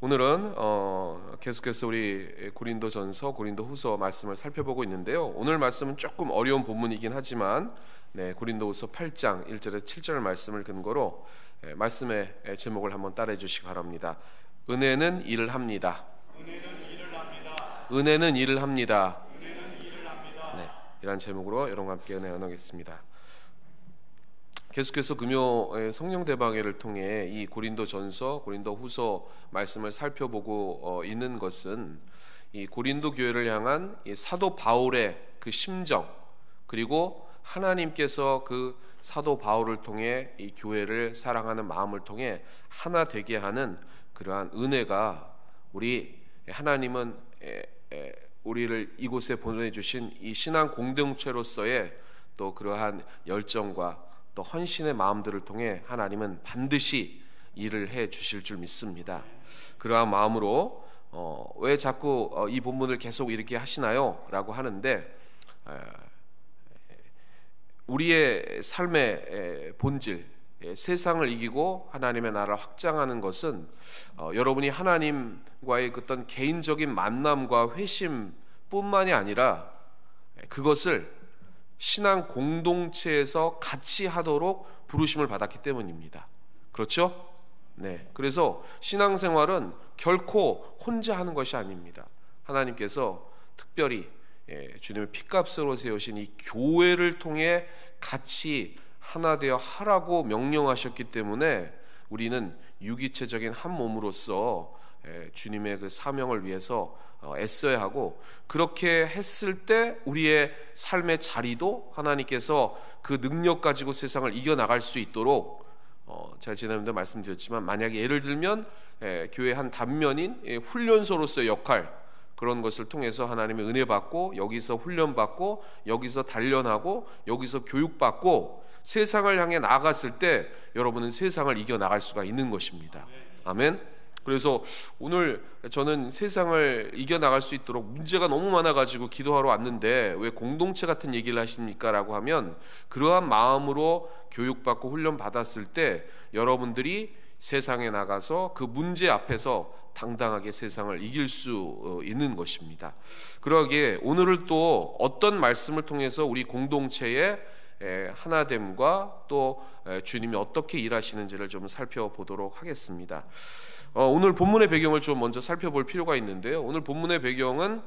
오늘은 계속해서 우리 고린도전서, 고린도후서 말씀을 살펴보고 있는데요. 오늘 말씀은 조금 어려운 본문이긴 하지만 고린도후서 8장 1절에서 7절 말씀을 근거로 말씀의 제목을 한번 따라해 주시기 바랍니다. 은혜는 일을 합니다. 은혜는 일을 합니다. 은혜는 일을 합니다. 은혜는 일을 합니다. 이런 제목으로 여러분과 함께 은혜 나누겠습니다. 계속해서 금요 성령 대방회를 통해 이 고린도전서, 고린도후서 말씀을 살펴보고 있는 것은 이 고린도 교회를 향한 이 사도 바울의 그 심정, 그리고 하나님께서 그 사도 바울을 통해 이 교회를 사랑하는 마음을 통해 하나 되게 하는 그러한 은혜가, 우리 하나님은 우리를 이곳에 보내주신 이 신앙 공동체로서의 또 그러한 열정과 또 헌신의 마음들을 통해 하나님은 반드시 일을 해 주실 줄 믿습니다. 그러한 마음으로 왜 자꾸 이 본문을 계속 이렇게 하시나요? 라고 하는데, 우리의 삶의 본질, 세상을 이기고 하나님의 나라를 확장하는 것은 여러분이 하나님과의 어떤 개인적인 만남과 회심뿐만이 아니라 그것을 신앙 공동체에서 같이 하도록 부르심을 받았기 때문입니다. 그렇죠? 네. 그래서 신앙생활은 결코 혼자 하는 것이 아닙니다. 하나님께서 특별히 주님의 핏값으로 세우신 이 교회를 통해 같이 하나 되어 하라고 명령하셨기 때문에 우리는 유기체적인 한 몸으로서 주님의 그 사명을 위해서 애써야 하고, 그렇게 했을 때 우리의 삶의 자리도 하나님께서 그 능력 가지고 세상을 이겨나갈 수 있도록, 제가 지난번에 말씀드렸지만 만약에 예를 들면 교회 한 단면인 훈련소로서의 역할, 그런 것을 통해서 하나님의 은혜 받고 여기서 훈련 받고 여기서 단련하고 여기서 교육받고 세상을 향해 나아갔을 때 여러분은 세상을 이겨나갈 수가 있는 것입니다. 아멘. 그래서 오늘 저는 세상을 이겨나갈 수 있도록 문제가 너무 많아가지고 기도하러 왔는데 왜 공동체 같은 얘기를 하십니까? 라고 하면, 그러한 마음으로 교육받고 훈련받았을 때 여러분들이 세상에 나가서 그 문제 앞에서 당당하게 세상을 이길 수 있는 것입니다. 그러기에 오늘은 또 어떤 말씀을 통해서 우리 공동체의 하나됨과 또 주님이 어떻게 일하시는지를 좀 살펴보도록 하겠습니다. 오늘 본문의 배경을 좀 먼저 살펴볼 필요가 있는데요. 오늘 본문의 배경은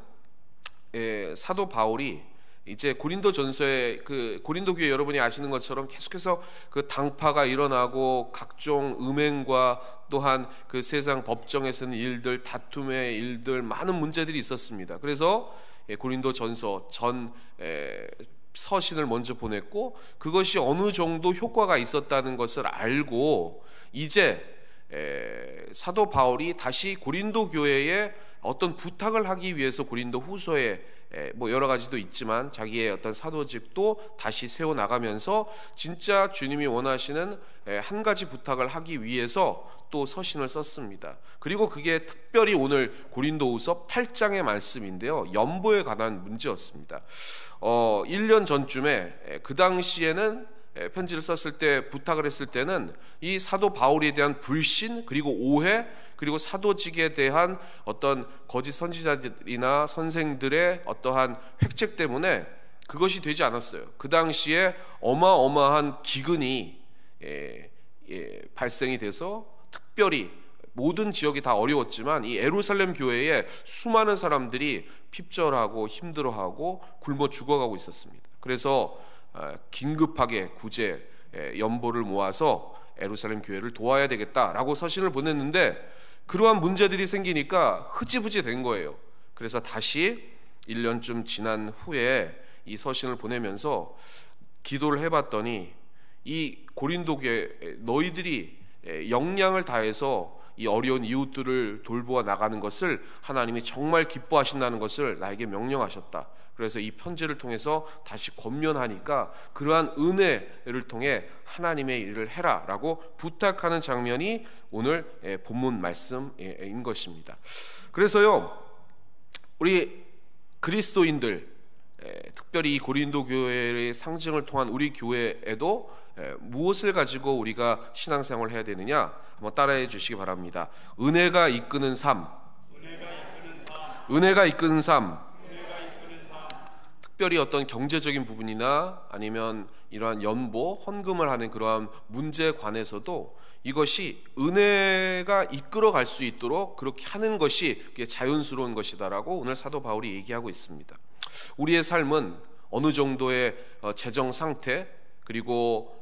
사도 바울이 이제 고린도전서에 그 고린도 교회 여러분이 아시는 것처럼 계속해서 그 당파가 일어나고 각종 음행과 또한 그 세상 법정에서는 일들, 다툼의 일들, 많은 문제들이 있었습니다. 그래서 고린도전서 전 서신을 먼저 보냈고, 그것이 어느 정도 효과가 있었다는 것을 알고 이제 사도 바울이 다시 고린도 교회에 어떤 부탁을 하기 위해서 고린도 후서에 뭐 여러 가지도 있지만 자기의 어떤 사도직도 다시 세워 나가면서 진짜 주님이 원하시는 한 가지 부탁을 하기 위해서 또 서신을 썼습니다. 그리고 그게 특별히 오늘 고린도후서 8장의 말씀인데요, 연보에 관한 문제였습니다. 1년 전쯤에 그 당시에는 편지를 썼을 때, 부탁을 했을 때는 이 사도 바울에 대한 불신, 그리고 오해, 그리고 사도직에 대한 어떤 거짓 선지자들이나 선생들의 어떠한 획책 때문에 그것이 되지 않았어요. 그 당시에 어마어마한 기근이 발생이 돼서 특별히 모든 지역이 다 어려웠지만 이 예루살렘 교회에 수많은 사람들이 핍절하고 힘들어하고 굶어 죽어가고 있었습니다. 그래서 긴급하게 구제 연보를 모아서 예루살렘 교회를 도와야 되겠다라고 서신을 보냈는데, 그러한 문제들이 생기니까 흐지부지 된 거예요. 그래서 다시 1년쯤 지난 후에 이 서신을 보내면서 기도를 해봤더니 이 고린도 교회, 너희들이 역량을 다해서 이 어려운 이웃들을 돌보아 나가는 것을 하나님이 정말 기뻐하신다는 것을 나에게 명령하셨다. 그래서 이 편지를 통해서 다시 권면하니까 그러한 은혜를 통해 하나님의 일을 해라 라고 부탁하는 장면이 오늘 본문 말씀인 것입니다. 그래서요, 우리 그리스도인들, 특별히 이 고린도 교회의 상징을 통한 우리 교회에도 무엇을 가지고 우리가 신앙생활을 해야 되느냐 한번 따라해 주시기 바랍니다. 은혜가 이끄는 삶. 은혜가 이끄는 삶. 특별히 어떤 경제적인 부분이나 아니면 이러한 연보, 헌금을 하는 그러한 문제에 관해서도 이것이 은혜가 이끌어 갈 수 있도록 그렇게 하는 것이 자연스러운 것이다라고 오늘 사도 바울이 얘기하고 있습니다. 우리의 삶은 어느 정도의 재정 상태 그리고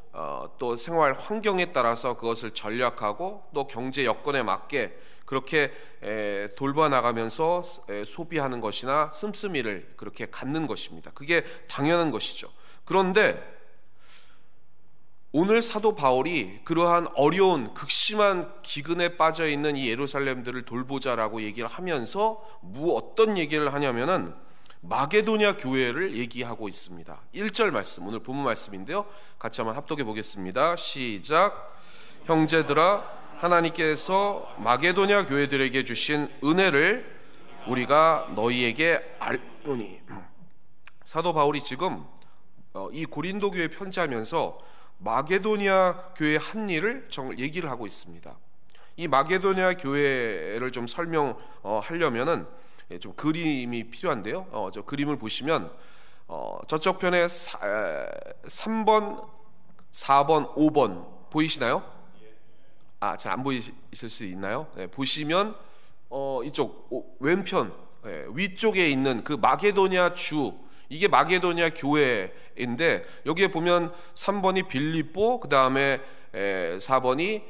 또 생활 환경에 따라서 그것을 전략하고 또 경제 여건에 맞게 그렇게 돌봐 나가면서 소비하는 것이나 씀씀이를 그렇게 갖는 것입니다. 그게 당연한 것이죠. 그런데 오늘 사도 바울이 그러한 어려운 극심한 기근에 빠져 있는 이 예루살렘들을 돌보자라고 얘기를 하면서 어떤 얘기를 하냐면은 마게도냐 교회를 얘기하고 있습니다. 1절 말씀, 오늘 본문 말씀인데요. 같이 한번 합독해 보겠습니다. 시작. 형제들아, 하나님께서 마게도냐 교회들에게 주신 은혜를 우리가 너희에게 알노니. 사도 바울이 지금 이 고린도 교회 편지하면서 마게도냐 교회의 한 일을 얘기를 하고 있습니다. 이 마게도냐 교회를 좀 설명하려면은 좀 그림이 필요한데요. 저 그림을 보시면 저쪽 편에 3번, 4번, 5번 보이시나요? 잘 안 보이실 수 있나요? 네, 보시면 이쪽 왼편 위쪽에 있는 그 마게도냐 주, 이게 마게도냐 교회인데 여기에 보면 3번이 빌립보, 그 다음에 4번이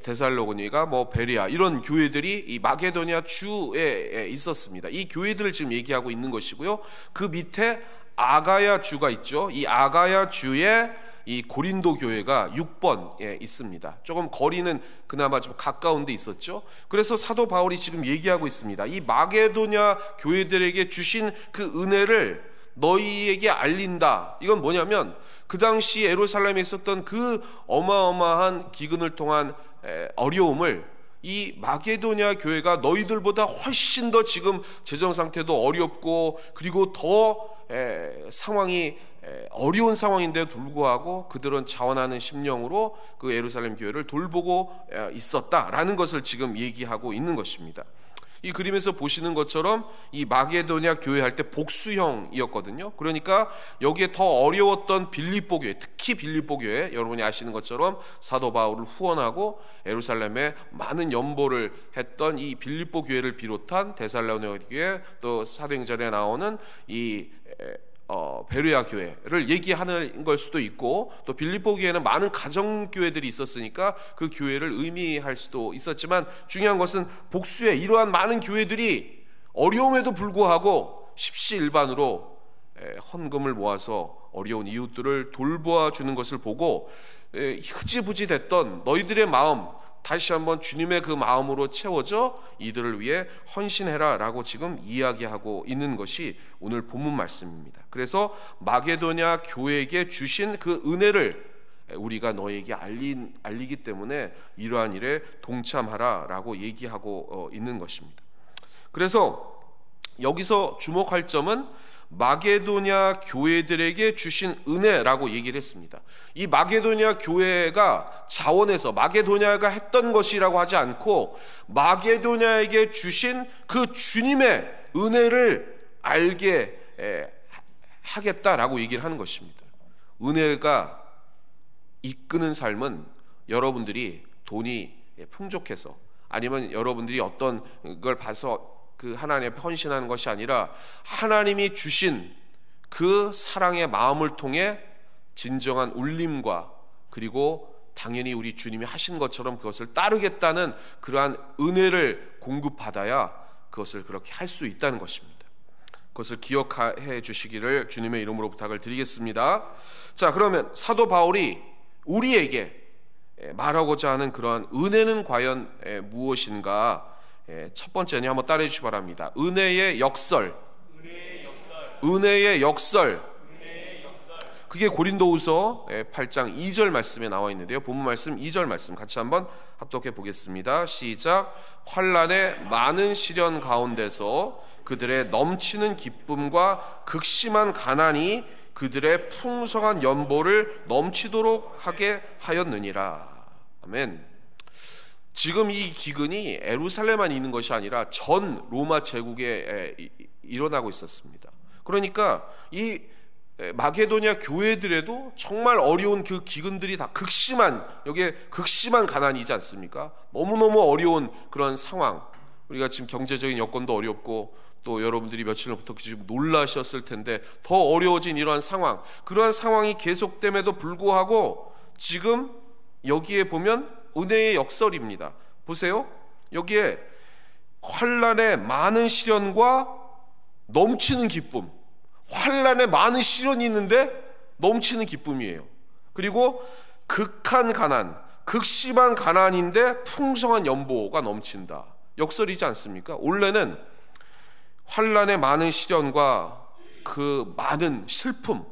데살로니가, 베레아, 이런 교회들이 이 마게도냐 주에 있었습니다. 이 교회들을 지금 얘기하고 있는 것이고요. 그 밑에 아가야 주가 있죠. 이 아가야 주에 이 고린도 교회가 6번에 있습니다. 조금 거리는 그나마 좀 가까운 데 있었죠. 그래서 사도 바울이 지금 얘기하고 있습니다. 이 마게도냐 교회들에게 주신 그 은혜를 너희에게 알린다. 이건 뭐냐면 그 당시 예루살렘에 있었던 그 어마어마한 기근을 통한 어려움을 이 마게도냐 교회가 너희들보다 훨씬 더 지금 재정 상태도 어렵고 그리고 더 상황이 어려운 상황인데도 불구하고 그들은 자원하는 심령으로 그 예루살렘 교회를 돌보고 있었다라는 것을 지금 얘기하고 있는 것입니다. 이 그림에서 보시는 것처럼 이 마게도냐 교회 할 때 복수형이었거든요. 그러니까 여기에 더 어려웠던 빌립보 교회, 특히 빌립보 교회, 여러분이 아시는 것처럼 사도 바울을 후원하고 예루살렘에 많은 연보를 했던 이 빌립보 교회를 비롯한 데살로니가 교회, 또 사도행전에 나오는 이 베레아 교회를 얘기하는 걸 수도 있고, 또 빌립보 교회는 많은 가정교회들이 있었으니까 그 교회를 의미할 수도 있었지만, 중요한 것은 복수의 이러한 많은 교회들이 어려움에도 불구하고 십시일반으로 헌금을 모아서 어려운 이웃들을 돌보아 주는 것을 보고 흐지부지 됐던 너희들의 마음 다시 한번 주님의 그 마음으로 채워져 이들을 위해 헌신해라 라고 지금 이야기하고 있는 것이 오늘 본문 말씀입니다. 그래서 마게도냐 교회에게 주신 그 은혜를 우리가 너에게 알리기 때문에 이러한 일에 동참하라 라고 얘기하고 있는 것입니다. 그래서 여기서 주목할 점은 마게도냐 교회들에게 주신 은혜라고 얘기를 했습니다. 이 마게도냐 교회가 자원해서 마게도냐가 했던 것이라고 하지 않고 마게도냐에게 주신 그 주님의 은혜를 알게 하겠다라고 얘기를 하는 것입니다. 은혜가 이끄는 삶은 여러분들이 돈이 풍족해서 아니면 여러분들이 어떤 걸 봐서 그 하나님 앞에 헌신하는 것이 아니라 하나님이 주신 그 사랑의 마음을 통해 진정한 울림과 그리고 당연히 우리 주님이 하신 것처럼 그것을 따르겠다는 그러한 은혜를 공급받아야 그것을 그렇게 할 수 있다는 것입니다. 그것을 기억해 주시기를 주님의 이름으로 부탁을 드리겠습니다. 자, 그러면 사도 바울이 우리에게 말하고자 하는 그러한 은혜는 과연 무엇인가? 첫 번째는 한번 따라해 주시기 바랍니다. 은혜의 역설. 은혜의 역설. 그게 고린도후서 8장 2절 말씀에 나와 있는데요. 본문 말씀 2절 말씀 같이 한번 합독해 보겠습니다. 시작. 환난의 많은 시련 가운데서 그들의 넘치는 기쁨과 극심한 가난이 그들의 풍성한 연보를 넘치도록 하게 하였느니라. 아멘. 지금 이 기근이 예루살렘만 있는 것이 아니라 전 로마 제국에 일어나고 있었습니다. 그러니까 이 마게도냐 교회들에도 정말 어려운 그 기근들이 다 극심한, 여기에 극심한 가난이지 않습니까? 너무너무 어려운 그런 상황. 우리가 지금 경제적인 여건도 어렵고 또 여러분들이 며칠 전부터 지금 놀라셨을 텐데 더 어려워진 이러한 상황, 그러한 상황이 계속됨에도 불구하고 지금 여기에 보면 은혜의 역설입니다. 보세요. 여기에 환난의 많은 시련과 넘치는 기쁨, 환난에 많은 시련이 있는데 넘치는 기쁨이에요. 그리고 극한 가난, 극심한 가난인데 풍성한 연보가 넘친다. 역설이지 않습니까? 원래는 환난의 많은 시련과 그 많은 슬픔,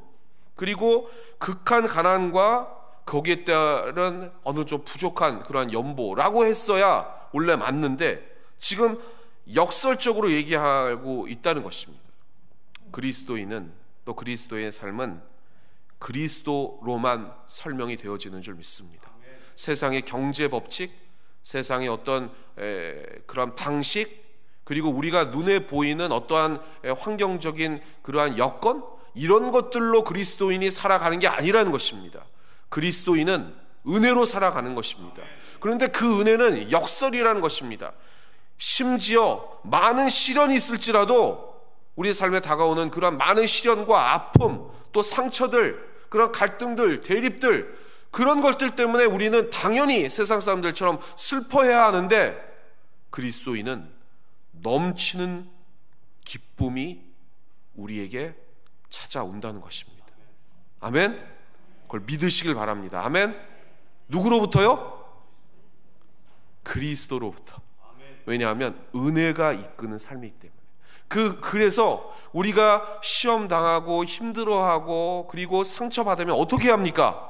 그리고 극한 가난과 거기에 따른 어느 좀 부족한 그러한 연보라고 했어야 원래 맞는데 지금 역설적으로 얘기하고 있다는 것입니다. 그리스도인은, 또 그리스도의 삶은 그리스도로만 설명이 되어지는 줄 믿습니다. 세상의 경제 법칙, 세상의 어떤 그런 방식, 그리고 우리가 눈에 보이는 어떠한 환경적인 그러한 여건, 이런 것들로 그리스도인이 살아가는 게 아니라는 것입니다. 그리스도인은 은혜로 살아가는 것입니다. 그런데 그 은혜는 역설이라는 것입니다. 심지어 많은 시련이 있을지라도 우리 삶에 다가오는 그런 많은 시련과 아픔, 또 상처들, 그런 갈등들, 대립들, 그런 것들 때문에 우리는 당연히 세상 사람들처럼 슬퍼해야 하는데 그리스도인은 넘치는 기쁨이 우리에게 찾아온다는 것입니다. 아멘. 그걸 믿으시길 바랍니다. 아멘. 누구로부터요? 그리스도로부터. 왜냐하면 은혜가 이끄는 삶이기 때문에. 그래서 우리가 시험 당하고 힘들어하고 그리고 상처받으면 어떻게 합니까?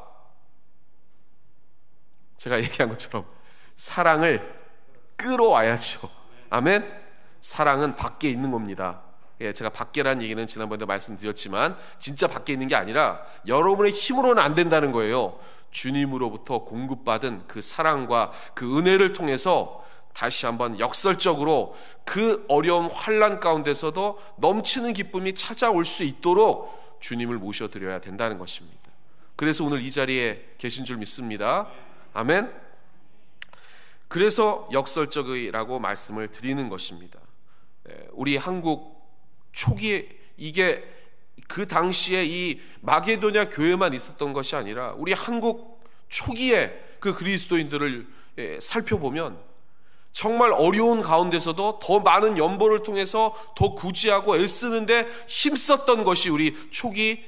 제가 얘기한 것처럼 사랑을 끌어와야죠. 아멘. 사랑은 밖에 있는 겁니다. 제가 밖에라는 얘기는 지난번에도 말씀드렸지만 진짜 밖에 있는 게 아니라 여러분의 힘으로는 안 된다는 거예요. 주님으로부터 공급받은 그 사랑과 그 은혜를 통해서 다시 한번 역설적으로 그 어려운 환난 가운데서도 넘치는 기쁨이 찾아올 수 있도록 주님을 모셔드려야 된다는 것입니다. 그래서 오늘 이 자리에 계신 줄 믿습니다. 아멘. 그래서 역설적이라고 말씀을 드리는 것입니다. 우리 한국 초기에 이게 그 당시에 이 마게도냐 교회만 있었던 것이 아니라 우리 한국 초기에 그 그리스도인들을 살펴보면 정말 어려운 가운데서도 더 많은 연보를 통해서 더 구제하고 애쓰는데 힘썼던 것이 우리 초기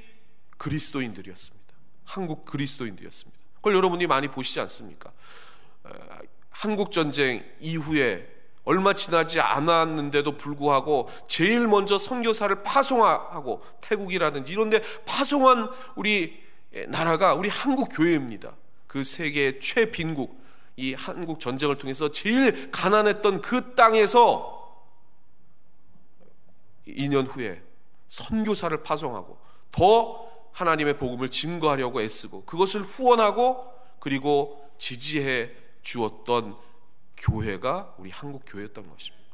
그리스도인들이었습니다. 한국 그리스도인들이었습니다. 그걸 여러분이 많이 보시지 않습니까? 한국전쟁 이후에 얼마 지나지 않았는데도 불구하고 제일 먼저 선교사를 파송하고 태국이라든지 이런 데 파송한 우리 나라가 우리 한국 교회입니다. 그 세계의 최빈국, 이 한국 전쟁을 통해서 제일 가난했던 그 땅에서 2년 후에 선교사를 파송하고 더 하나님의 복음을 증거하려고 애쓰고 그것을 후원하고 그리고 지지해 주었던 교회가 우리 한국 교회였던 것입니다.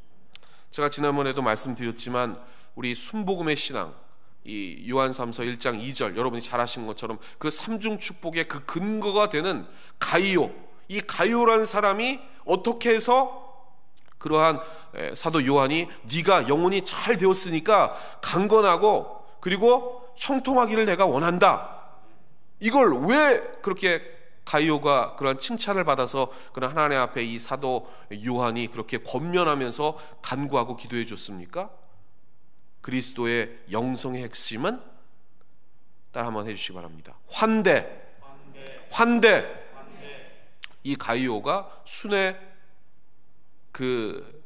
제가 지난번에도 말씀드렸지만 우리 순복음의 신앙, 이 요한삼서 1장 2절 여러분이 잘 아시는 것처럼 그 삼중 축복의 그 근거가 되는 가이오, 이 가이오라는 사람이 어떻게 해서 그러한 사도 요한이 네가 영혼이 잘 되었으니까 강건하고 그리고 형통하기를 내가 원한다, 이걸 왜 그렇게 가이오가 그런 칭찬을 받아서 그런 하나님 앞에 이 사도 요한이 그렇게 권면하면서 간구하고 기도해 줬습니까? 그리스도의 영성의 핵심은 따라 한번 해주시기 바랍니다. 환대. 이 가이오가 순회 그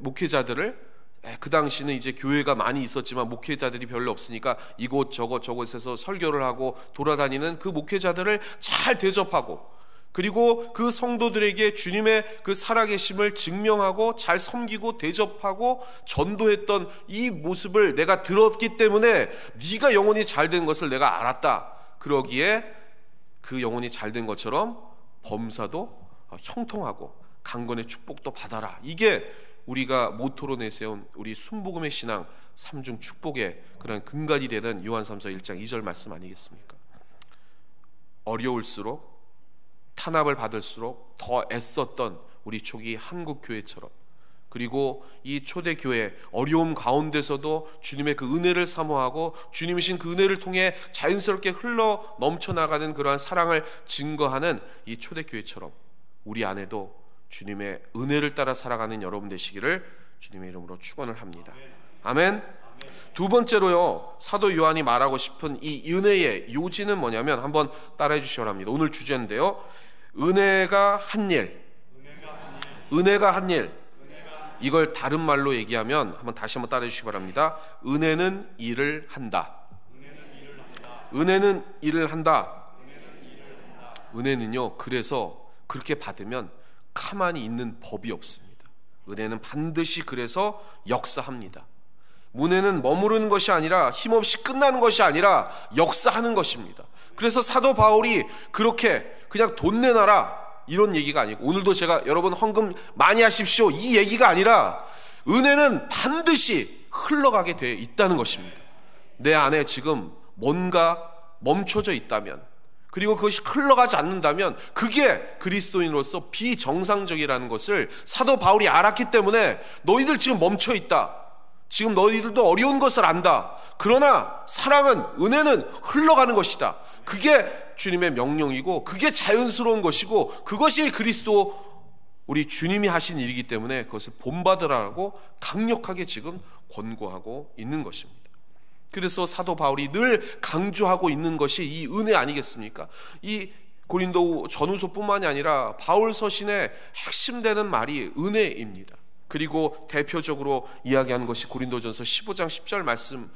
목회자들을, 그 당시는 이제 교회가 많이 있었지만 목회자들이 별로 없으니까 이곳저곳에서 설교를 하고 돌아다니는 그 목회자들을 잘 대접하고 그리고 그 성도들에게 주님의 그 살아계심을 증명하고 잘 섬기고 대접하고 전도했던 이 모습을 내가 들었기 때문에 네가 영혼이 잘된 것을 내가 알았다. 그러기에 그 영혼이 잘된 것처럼 범사도 형통하고 강건의 축복도 받아라. 이게 우리가 모토로 내세운 우리 순복음의 신앙 3중 축복의 그런 근간이 되는 요한 3서 1장 2절 말씀 아니겠습니까? 어려울수록 탄압을 받을수록 더 애썼던 우리 초기 한국 교회처럼, 그리고 이 초대교회 어려움 가운데서도 주님의 그 은혜를 사모하고 주님이신 그 은혜를 통해 자연스럽게 흘러 넘쳐나가는 그러한 사랑을 증거하는 이 초대교회처럼 우리 안에도 주님의 은혜를 따라 살아가는 여러분 되시기를 주님의 이름으로 축원을 합니다. 아멘. 두 번째로요, 사도 요한이 말하고 싶은 이 은혜의 요지는 뭐냐면 한번 따라해 주시기 바랍니다. 오늘 주제인데요, 은혜가 한 일. 이걸 다른 말로 얘기하면 다시 한번 따라해 주시기 바랍니다. 은혜는 일을 한다. 은혜는 일을 한다. 은혜는요, 그래서 그렇게 받으면 가만히 있는 법이 없습니다. 은혜는 반드시 그래서 역사합니다. 은혜는 머무르는 것이 아니라, 힘없이 끝나는 것이 아니라 역사하는 것입니다. 그래서 사도 바울이 그렇게 그냥 돈 내놔라 이런 얘기가 아니고, 오늘도 제가 여러분 헌금 많이 하십시오 이 얘기가 아니라, 은혜는 반드시 흘러가게 되어 있다는 것입니다. 내 안에 지금 뭔가 멈춰져 있다면, 그리고 그것이 흘러가지 않는다면 그게 그리스도인으로서 비정상적이라는 것을 사도 바울이 알았기 때문에, 너희들 지금 멈춰 있다, 지금 너희들도 어려운 것을 안다, 그러나 사랑은, 은혜는 흘러가는 것이다, 그게 주님의 명령이고 그게 자연스러운 것이고 그것이 그리스도 우리 주님이 하신 일이기 때문에 그것을 본받으라고 강력하게 지금 권고하고 있는 것입니다. 그래서 사도 바울이 늘 강조하고 있는 것이 이 은혜 아니겠습니까? 이 고린도 전후서뿐만이 아니라 바울 서신의 핵심되는 말이 은혜입니다. 그리고 대표적으로 이야기하는 것이 고린도전서 15장 10절 말씀,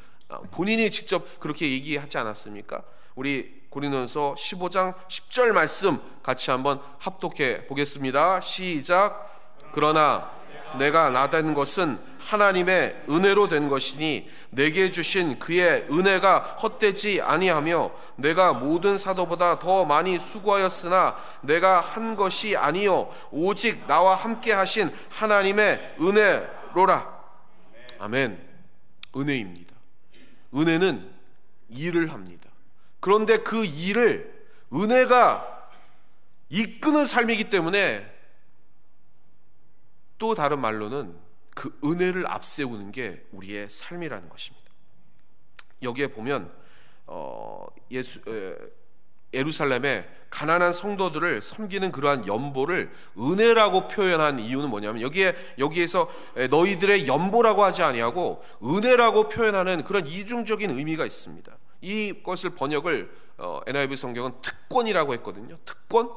본인이 직접 그렇게 얘기하지 않았습니까? 우리 고린도전서 15장 10절 말씀 같이 한번 합독해 보겠습니다. 시작. 그러나 내가 나된 것은 하나님의 은혜로 된 것이니 내게 주신 그의 은혜가 헛되지 아니하며, 내가 모든 사도보다 더 많이 수고하였으나 내가 한 것이 아니요 오직 나와 함께 하신 하나님의 은혜로라. 아멘. 은혜입니다. 은혜는 일을 합니다. 그런데 그 일을, 은혜가 이끄는 삶이기 때문에, 또 다른 말로는 그 은혜를 앞세우는 게 우리의 삶이라는 것입니다. 여기에 보면 예루살렘의 가난한 성도들을 섬기는 그러한 연보를 은혜라고 표현한 이유는 뭐냐면, 여기에서 너희들의 연보라고 하지 아니하고 은혜라고 표현하는 그런 이중적인 의미가 있습니다. 이것을 번역을 NIV 성경은 특권이라고 했거든요. 특권?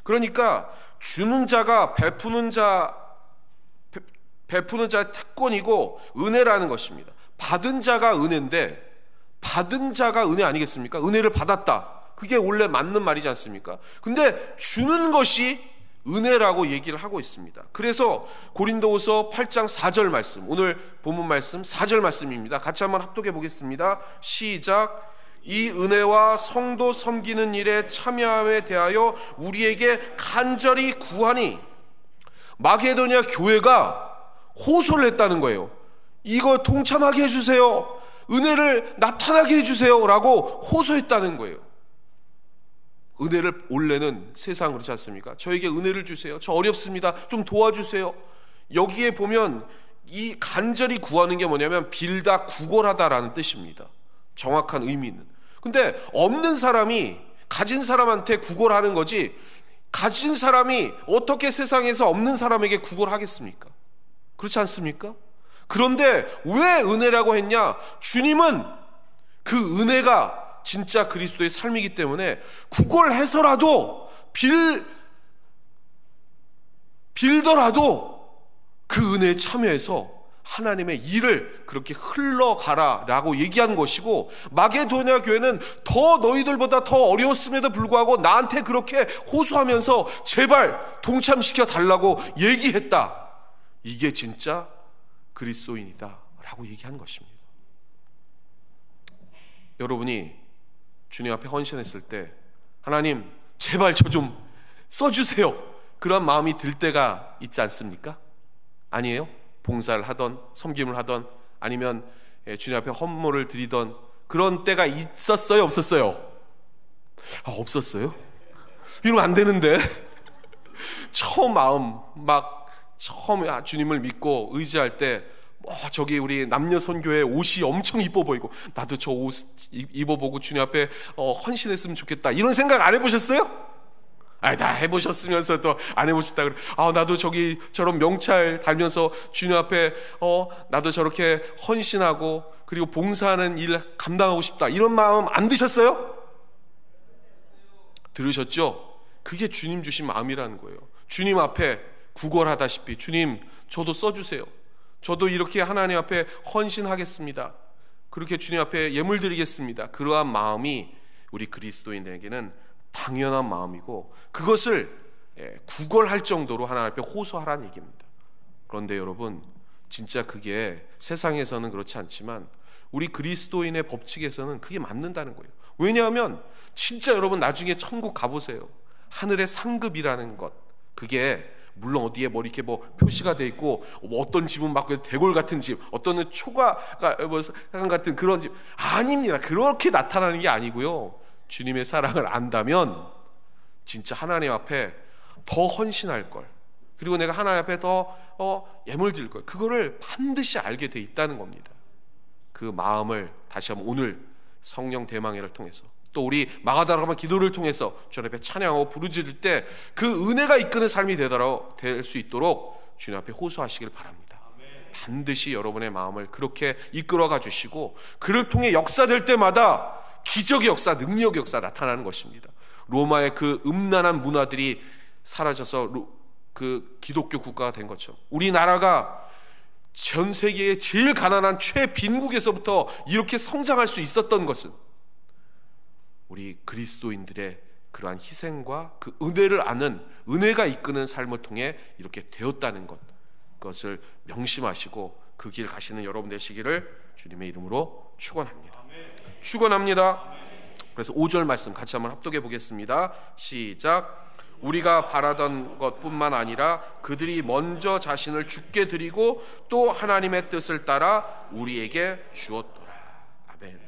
그러니까 주는 자가 베푸는 자의 특권이고 은혜라는 것입니다. 받은 자가 은혜인데, 받은 자가 은혜 아니겠습니까? 은혜를 받았다, 그게 원래 맞는 말이지 않습니까? 근데 주는 것이 은혜라고 얘기를 하고 있습니다. 그래서 고린도후서 8장 4절 말씀, 오늘 본문 말씀 4절 말씀입니다. 같이 한번 합독해 보겠습니다. 시작. 이 은혜와 성도 섬기는 일에 참여함에 대하여 우리에게 간절히 구하니. 마게도냐 교회가 호소를 했다는 거예요. 이거 동참하게 해주세요, 은혜를 나타나게 해주세요 라고 호소했다는 거예요. 은혜를, 원래는 세상 그렇지 않습니까? 저에게 은혜를 주세요, 저 어렵습니다, 좀 도와주세요. 여기에 보면 이 간절히 구하는 게 뭐냐면 빌다, 구걸하다라는 뜻입니다. 정확한 의미는. 근데 없는 사람이 가진 사람한테 구걸하는 거지, 가진 사람이 어떻게 세상에서 없는 사람에게 구걸하겠습니까? 그렇지 않습니까? 그런데 왜 은혜라고 했냐? 주님은 그 은혜가 진짜 그리스도의 삶이기 때문에 구걸해서라도 빌더라도 그 은혜에 참여해서 하나님의 일을 그렇게 흘러가라라고 얘기한 것이고, 마게도냐 교회는 더 너희들보다 더 어려웠음에도 불구하고 나한테 그렇게 호소하면서 제발 동참시켜 달라고 얘기했다. 이게 진짜 그리스도인이다 라고 얘기한 것입니다. 여러분이 주님 앞에 헌신했을 때 하나님 제발 저 좀 써주세요, 그런 마음이 들 때가 있지 않습니까? 아니에요? 봉사를 하던 섬김을 하던 아니면 주님 앞에 헌물을 드리던 그런 때가 있었어요? 없었어요? 없었어요? 이러면 안 되는데. 처음 주님을 믿고 의지할 때 저기 우리 남녀 선교회 옷이 엄청 이뻐 보이고 나도 저 옷 입어보고 주님 앞에 헌신했으면 좋겠다, 이런 생각 안 해보셨어요? 다 해보셨으면서 또 안 해보셨다 그래. 나도 저런 명찰 달면서 주님 앞에 나도 저렇게 헌신하고 그리고 봉사하는 일 감당하고 싶다, 이런 마음 안 드셨어요? 들으셨죠? 그게 주님 주신 마음이라는 거예요. 주님 앞에 구걸하다시피 주님 저도 써주세요, 저도 이렇게 하나님 앞에 헌신하겠습니다, 그렇게 주님 앞에 예물 드리겠습니다, 그러한 마음이 우리 그리스도인에게는 당연한 마음이고, 그것을 구걸할 정도로 하나님 앞에 호소하라는 얘기입니다. 그런데 여러분, 진짜 그게 세상에서는 그렇지 않지만 우리 그리스도인의 법칙에서는 그게 맞는다는 거예요. 왜냐하면 진짜 여러분 나중에 천국 가보세요. 하늘의 상급이라는 것, 그게 물론 어디에 이렇게 표시가 돼 있고 어떤 집은 막 대골 같은 집, 어떤 초가가 같은 그런 집, 아닙니다. 그렇게 나타나는 게 아니고요, 주님의 사랑을 안다면 진짜 하나님 앞에 더 헌신할 걸, 그리고 내가 하나님 앞에 더 예물 드릴 걸, 그거를 반드시 알게 돼 있다는 겁니다. 그 마음을 다시 한번 오늘 성령 대망회를 통해서 또 우리 마가다락방 기도를 통해서 주님 앞에 찬양하고 부르짖을 때 그 은혜가 이끄는 삶이 될 수 있도록 주님 앞에 호소하시길 바랍니다. 반드시 여러분의 마음을 그렇게 이끌어가 주시고, 그를 통해 역사될 때마다 기적의 역사, 능력의 역사 나타나는 것입니다. 로마의 그 음란한 문화들이 사라져서 그 기독교 국가가 된 것처럼, 우리나라가 전 세계의 제일 가난한 최빈국에서부터 이렇게 성장할 수 있었던 것은 우리 그리스도인들의 그러한 희생과 그 은혜를 아는, 은혜가 이끄는 삶을 통해 이렇게 되었다는 것, 그것을 명심하시고 그 길 가시는 여러분 되시기를 주님의 이름으로 축원합니다. 축원합니다. 그래서 5절 말씀 같이 한번 합독해 보겠습니다. 시작. 우리가 바라던 것뿐만 아니라 그들이 먼저 자신을 주께 드리고 또 하나님의 뜻을 따라 우리에게 주었더라. 아멘.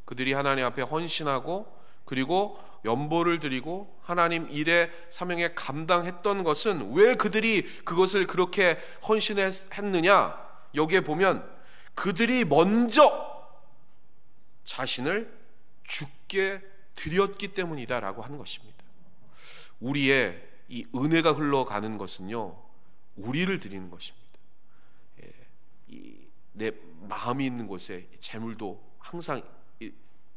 그들이 하나님 앞에 헌신하고 그리고 연보를 드리고 하나님 일의 사명에 감당했던 것은, 왜 그들이 그것을 그렇게 헌신했느냐, 여기에 보면 그들이 먼저 자신을 주께 드렸기 때문이다라고 하는 것입니다. 우리의 이 은혜가 흘러가는 것은요, 우리를 드리는 것입니다. 내 마음이 있는 곳에 재물도 항상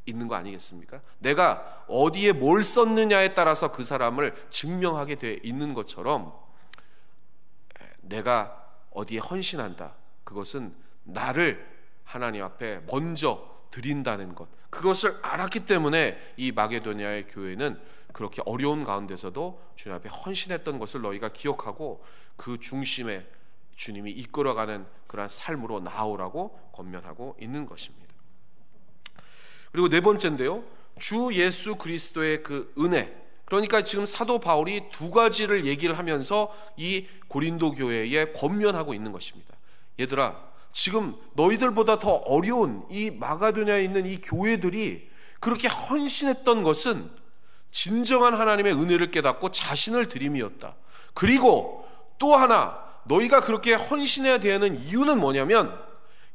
있는 거 아니겠습니까? 내가 어디에 뭘 썼느냐에 따라서 그 사람을 증명하게 돼 있는 것처럼, 내가 어디에 헌신한다, 그것은 나를 하나님 앞에 먼저 드린다는 것, 그것을 알았기 때문에 이 마게도냐의 교회는 그렇게 어려운 가운데서도 주님 앞에 헌신했던 것을 너희가 기억하고 그 중심에 주님이 이끌어가는 그러한 삶으로 나아오라고 권면하고 있는 것입니다. 그리고 네 번째인데요, 주 예수 그리스도의 그 은혜, 그러니까 지금 사도 바울이 두 가지를 얘기를 하면서 이 고린도 교회에 권면하고 있는 것입니다. 얘들아, 지금 너희들보다 더 어려운 이 마가도냐에 있는 이 교회들이 그렇게 헌신했던 것은 진정한 하나님의 은혜를 깨닫고 자신을 드림이었다. 그리고 또 하나, 너희가 그렇게 헌신해야 되는 이유는 뭐냐면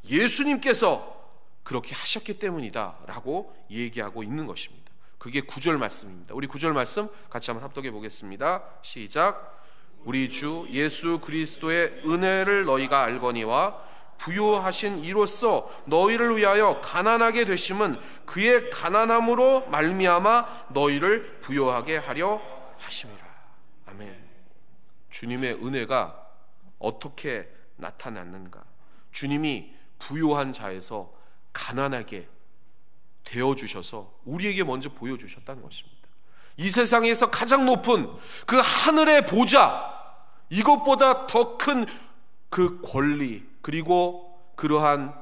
예수님께서 그렇게 하셨기 때문이다 라고 얘기하고 있는 것입니다. 그게 9절 말씀입니다. 우리 9절 말씀 같이 한번 합독해 보겠습니다. 시작. 우리 주 예수 그리스도의 은혜를 너희가 알거니와 부요하신 이로써 너희를 위하여 가난하게 되심은 그의 가난함으로 말미암아 너희를 부요하게 하려 하심이라. 아멘. 주님의 은혜가 어떻게 나타났는가? 주님이 부요한 자에서 가난하게 되어주셔서 우리에게 먼저 보여주셨다는 것입니다. 이 세상에서 가장 높은 그 하늘의 보좌, 이것보다 더 큰 그 권리, 그리고 그러한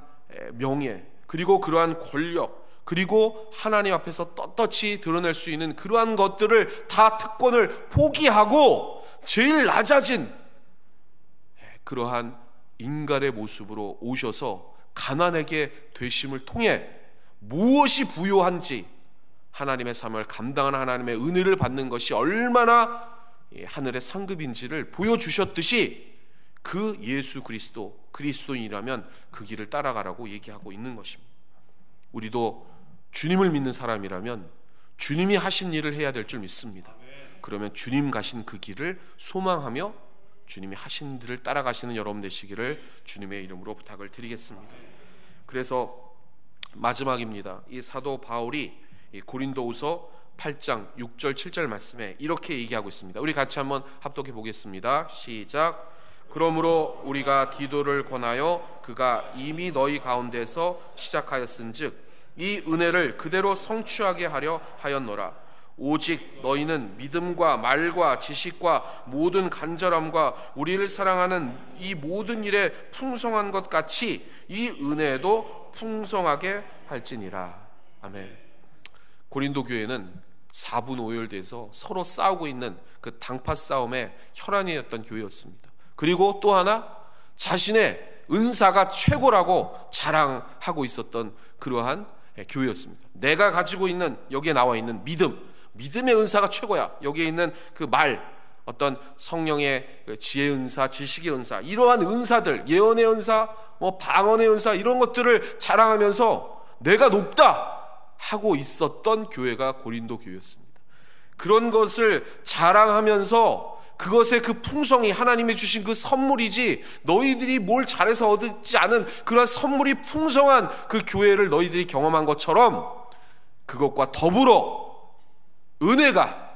명예, 그리고 그러한 권력, 그리고 하나님 앞에서 떳떳이 드러낼 수 있는 그러한 것들을 다 특권을 포기하고 제일 낮아진 그러한 인간의 모습으로 오셔서 가난하게 되심을 통해 무엇이 부요한지, 하나님의 삶을 감당하는 하나님의 은혜를 받는 것이 얼마나 하늘의 상급인지를 보여주셨듯이 그 예수 그리스도, 그리스도인이라면 그 길을 따라가라고 얘기하고 있는 것입니다. 우리도 주님을 믿는 사람이라면 주님이 하신 일을 해야 될 줄 믿습니다. 그러면 주님 가신 그 길을 소망하며 주님이 하신 일을 따라가시는 여러분 되시기를 주님의 이름으로 부탁을 드리겠습니다. 그래서 마지막입니다. 이 사도 바울이 이 고린도후서 8장 6절 7절 말씀에 이렇게 얘기하고 있습니다. 우리 같이 한번 합독해 보겠습니다. 시작. 그러므로 우리가 디도를 권하여 그가 이미 너희 가운데서 시작하였은즉 이 은혜를 그대로 성취하게 하려 하였노라. 오직 너희는 믿음과 말과 지식과 모든 간절함과 우리를 사랑하는 이 모든 일에 풍성한 것 같이 이 은혜에도 풍성하게 할지니라. 아멘. 고린도 교회는 4분 5열돼서 서로 싸우고 있는 그 당파 싸움의 혈안이었던 교회였습니다. 그리고 또 하나 자신의 은사가 최고라고 자랑하고 있었던 그러한 교회였습니다. 내가 가지고 있는, 여기에 나와 있는 믿음의 은사가 최고야. 여기에 있는 그 말, 어떤 성령의 지혜 은사, 지식의 은사, 이러한 은사들, 예언의 은사, 방언의 은사, 이런 것들을 자랑하면서 내가 높다 하고 있었던 교회가 고린도 교회였습니다. 그런 것을 자랑하면서 그것의 그 풍성이 하나님이 주신 그 선물이지, 너희들이 뭘 잘해서 얻지 않은 그런 선물이 풍성한 그 교회를 너희들이 경험한 것처럼 그것과 더불어 은혜가,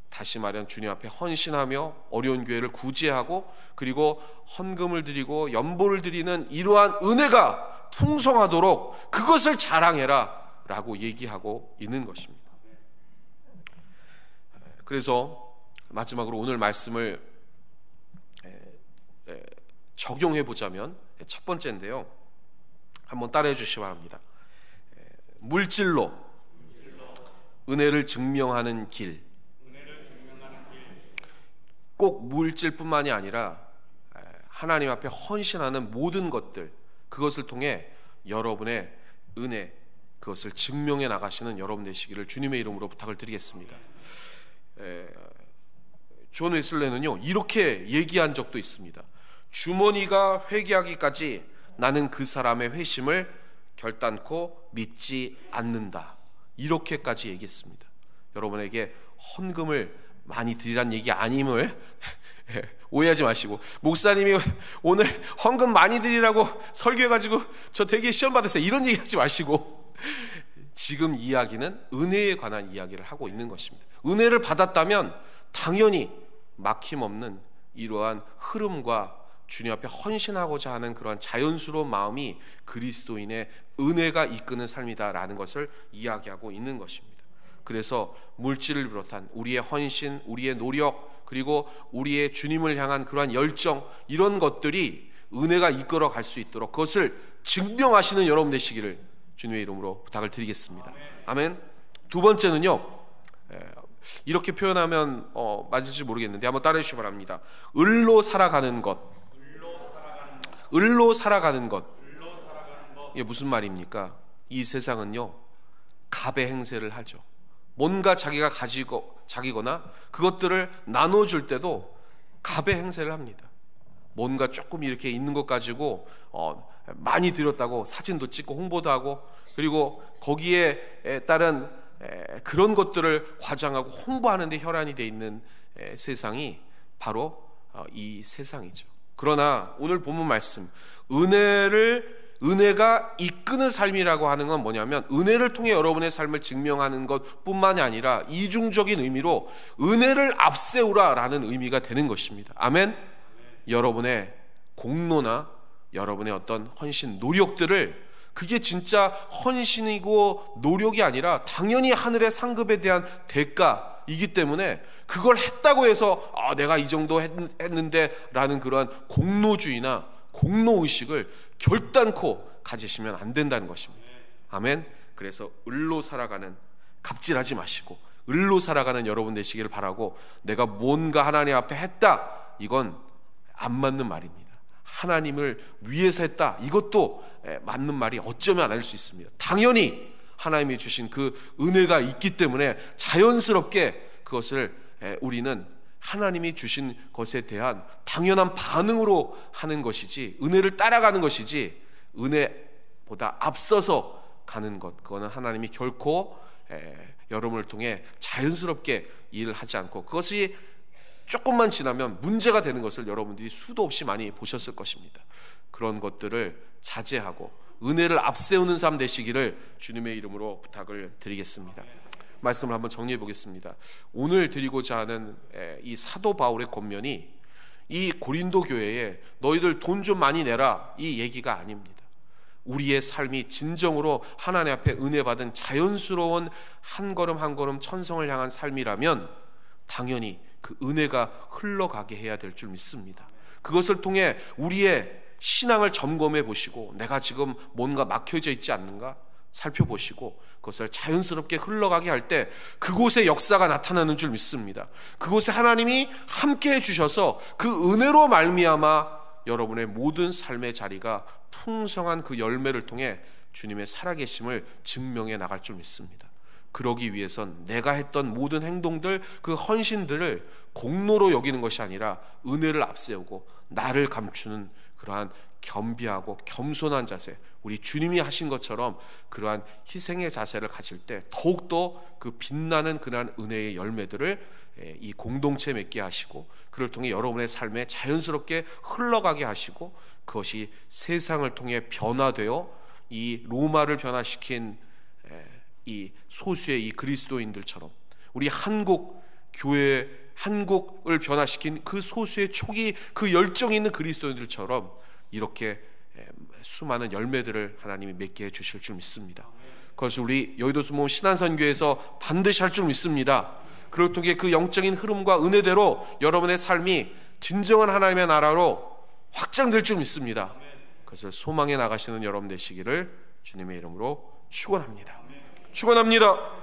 다시 말하면 주님 앞에 헌신하며 어려운 교회를 구제하고 그리고 헌금을 드리고 연보를 드리는 이러한 은혜가 풍성하도록 그것을 자랑해라 라고 얘기하고 있는 것입니다. 그래서 마지막으로 오늘 말씀을 적용해 보자면 첫 번째인데요, 한번 따라해 주시기 바랍니다. 물질로 은혜를 증명하는 길. 꼭 물질뿐만이 아니라 하나님 앞에 헌신하는 모든 것들, 그것을 통해 여러분의 은혜, 그것을 증명해 나가시는 여러분 되시기를 주님의 이름으로 부탁을 드리겠습니다. 존 웨슬레는요 이렇게 얘기한 적도 있습니다. 주머니가 회개하기까지 나는 그 사람의 회심을 결단코 믿지 않는다. 이렇게까지 얘기했습니다. 여러분에게 헌금을 많이 드리란 얘기 아님을 오해하지 마시고, 목사님이 오늘 헌금 많이 드리라고 설교해가지고 저 되게 시험 받았어요, 이런 얘기 하지 마시고, 지금 이야기는 은혜에 관한 이야기를 하고 있는 것입니다. 은혜를 받았다면 당연히 막힘없는 이러한 흐름과 주님 앞에 헌신하고자 하는 그러한 자연스러운 마음이 그리스도인의 은혜가 이끄는 삶이다라는 것을 이야기하고 있는 것입니다. 그래서 물질을 비롯한 우리의 헌신, 우리의 노력, 그리고 우리의 주님을 향한 그러한 열정, 이런 것들이 은혜가 이끌어 갈 수 있도록 그것을 증명하시는 여러분 되시기를 주님의 이름으로 부탁을 드리겠습니다. 아멘. 두 번째는요, 이렇게 표현하면 맞을지 모르겠는데 한번 따라해 주시기 바랍니다. 을로 살아가는 것. 을로 살아가는 것. 이게 무슨 말입니까? 이 세상은요 갑의 행세를 하죠. 뭔가 자기가 자기거나 그것들을 나눠줄 때도 갑의 행세를 합니다. 뭔가 조금 이렇게 있는 것 가지고 많이 드렸다고 사진도 찍고 홍보도 하고, 그리고 거기에 따른 그런 것들을 과장하고 홍보하는 데 혈안이 돼 있는 세상이 바로 이 세상이죠. 그러나 오늘 본문 말씀, 은혜가 이끄는 삶이라고 하는 건 뭐냐면, 은혜를 통해 여러분의 삶을 증명하는 것뿐만이 아니라 이중적인 의미로 은혜를 앞세우라라는 의미가 되는 것입니다. 아멘. 여러분의 공로나 여러분의 어떤 헌신, 노력들을, 그게 진짜 헌신이고 노력이 아니라 당연히 하늘의 상급에 대한 대가이기 때문에 그걸 했다고 해서 내가 이 정도 했는데 라는 그러한 공로주의나 공로의식을 결단코 가지시면 안 된다는 것입니다. 아멘. 그래서 을로 살아가는, 갑질하지 마시고 을로 살아가는 여러분 되시기를 바라고, 내가 뭔가 하나님 앞에 했다, 이건 안 맞는 말입니다. 하나님을 위해서 했다, 이것도 맞는 말이 어쩌면 아닐 수 있습니다. 당연히 하나님이 주신 그 은혜가 있기 때문에 자연스럽게 그것을 우리는 하나님이 주신 것에 대한 당연한 반응으로 하는 것이지, 은혜를 따라가는 것이지 은혜보다 앞서서 가는 것, 그거는 하나님이 결코 여러분을 통해 자연스럽게 일을 하지 않고, 그것이 조금만 지나면 문제가 되는 것을 여러분들이 수도 없이 많이 보셨을 것입니다. 그런 것들을 자제하고 은혜를 앞세우는 삶 되시기를 주님의 이름으로 부탁을 드리겠습니다. 말씀을 한번 정리해 보겠습니다. 오늘 드리고자 하는 이 사도 바울의 권면이 이 고린도 교회에 너희들 돈 좀 많이 내라, 이 얘기가 아닙니다. 우리의 삶이 진정으로 하나님 앞에 은혜 받은 자연스러운 한 걸음 한 걸음 천성을 향한 삶이라면 당연히 그 은혜가 흘러가게 해야 될 줄 믿습니다. 그것을 통해 우리의 신앙을 점검해 보시고, 내가 지금 뭔가 막혀져 있지 않는가 살펴보시고, 그것을 자연스럽게 흘러가게 할 때 그곳에 역사가 나타나는 줄 믿습니다. 그곳에 하나님이 함께 해주셔서 그 은혜로 말미암아 여러분의 모든 삶의 자리가 풍성한 그 열매를 통해 주님의 살아계심을 증명해 나갈 줄 믿습니다. 그러기 위해선 내가 했던 모든 행동들, 그 헌신들을 공로로 여기는 것이 아니라 은혜를 앞세우고 나를 감추는 그러한 겸비하고 겸손한 자세, 우리 주님이 하신 것처럼 그러한 희생의 자세를 가질 때 더욱더 그 빛나는 그러한 은혜의 열매들을 이 공동체에 맺게 하시고, 그를 통해 여러분의 삶에 자연스럽게 흘러가게 하시고, 그것이 세상을 통해 변화되어 이 로마를 변화시킨 이 소수의 이 그리스도인들처럼, 우리 한국 교회, 한국을 변화시킨 그 소수의 초기 그 열정 있는 그리스도인들처럼 이렇게 수많은 열매들을 하나님이 맺게 해주실 줄 믿습니다. 그것을 우리 여의도 수모 신안선교에서 반드시 할 줄 믿습니다. 그를 통해 그 영적인 흐름과 은혜대로 여러분의 삶이 진정한 하나님의 나라로 확장될 줄 믿습니다. 그것을 소망해 나가시는 여러분 되시기를 주님의 이름으로 축원합니다. 축원합니다.